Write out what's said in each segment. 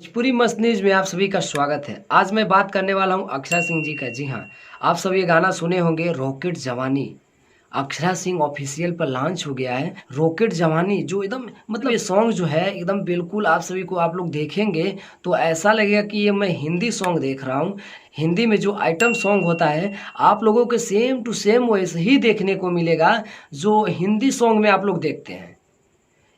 भोजपुरी मस्त न्यूज में आप सभी का स्वागत है। आज मैं बात करने वाला हूं अक्षरा सिंह जी का। जी हाँ, आप सब ये गाना सुने होंगे, रॉकेट जवानी। अक्षरा सिंह ऑफिशियल पर लॉन्च हो गया है रॉकेट जवानी, जो एकदम मतलब ये सॉन्ग जो है एकदम बिल्कुल आप सभी को, आप लोग देखेंगे तो ऐसा लगेगा कि ये मैं हिंदी सॉन्ग देख रहा हूँ। हिंदी में जो आइटम सॉन्ग होता है आप लोगों के सेम टू सेम वैसे ही देखने को मिलेगा जो हिंदी सॉन्ग में आप लोग देखते हैं।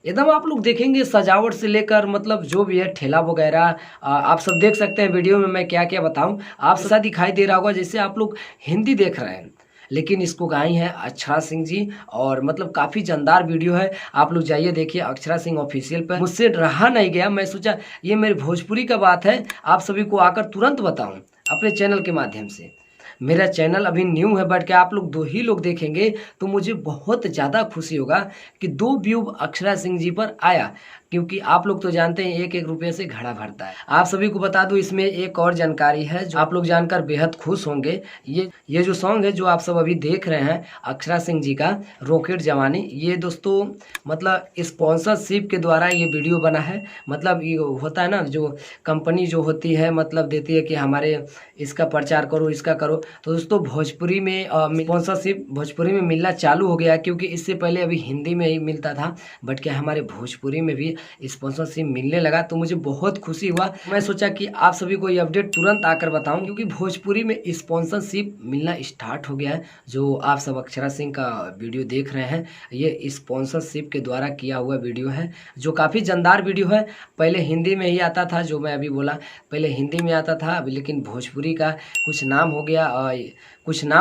एकदम आप लोग देखेंगे सजावट से लेकर मतलब जो भी है ठेला वगैरह, आप सब देख सकते हैं वीडियो में मैं क्या क्या बताऊं। आप ऐसा दिखाई दे रहा होगा जैसे आप लोग हिंदी देख रहे हैं, लेकिन इसको गाई है अक्षरा सिंह जी। और मतलब काफ़ी जानदार वीडियो है, आप लोग जाइए देखिए अक्षरा सिंह ऑफिशियल पर। मुझसे रहा नहीं गया, मैं सोचा ये मेरी भोजपुरी का बात है, आप सभी को आकर तुरंत बताऊं अपने चैनल के माध्यम से। मेरा चैनल अभी न्यू है, बट क्या आप लोग दो ही लोग देखेंगे तो मुझे बहुत ज़्यादा खुशी होगा कि 2 व्यू अक्षरा सिंह जी पर आया, क्योंकि आप लोग तो जानते हैं 1-1 रुपये से घड़ा भरता है। आप सभी को बता दूं इसमें एक और जानकारी है जो आप लोग जानकर बेहद खुश होंगे। ये जो सॉन्ग है जो आप सब अभी देख रहे हैं अक्षरा सिंह जी का रॉकेट जवानी, ये दोस्तों मतलब स्पॉन्सरशिप के द्वारा ये वीडियो बना है। मतलब ये होता है ना, जो कंपनी जो होती है मतलब देती है कि हमारे इसका प्रचार करो, इसका करो। तो दोस्तों भोजपुरी में स्पॉन्सरशिप भोजपुरी में मिलना चालू हो गया, क्योंकि इससे पहले अभी हिंदी में ही मिलता था, बट क्या हमारे भोजपुरी में भी स्पॉन्सरशिप मिलने लगा। तो मुझे बहुत खुशी हुआ, मैं सोचा कि आप सभी को ये अपडेट तुरंत आकर बताऊं, क्योंकि भोजपुरी में स्पॉन्सरशिप मिलना स्टार्ट हो गया है। जो आप सब अक्षरा सिंह का वीडियो देख रहे हैं ये स्पॉन्सरशिप के द्वारा किया हुआ वीडियो है, जो काफ़ी जानदार वीडियो है। पहले हिंदी में ही आता था, जो मैं अभी बोला पहले हिंदी में आता था, लेकिन भोजपुरी का कुछ नाम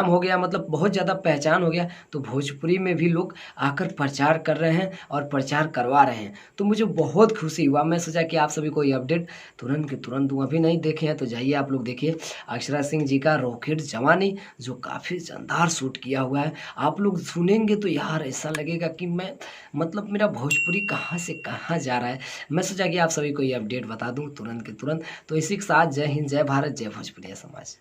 हो गया, मतलब बहुत ज़्यादा पहचान हो गया, तो भोजपुरी में भी लोग आकर प्रचार कर रहे हैं और प्रचार करवा रहे हैं। तो मुझे बहुत खुशी हुआ, मैं सोचा कि आप सभी को ये अपडेट तुरंत के तुरंत दूँ। अभी नहीं देखे हैं तो जाइए आप लोग देखिए अक्षरा सिंह जी का रॉकेट जवानी, जो काफ़ी शानदार शूट किया हुआ है। आप लोग सुनेंगे तो यार ऐसा लगेगा कि मैं मतलब मेरा भोजपुरी कहाँ से कहाँ जा रहा है। मैं सोचा कि आप सभी को ये अपडेट बता दूँ तुरंत के तुरंत। तो इसी के साथ जय हिंद, जय भारत, जय भोजपुरी समाज।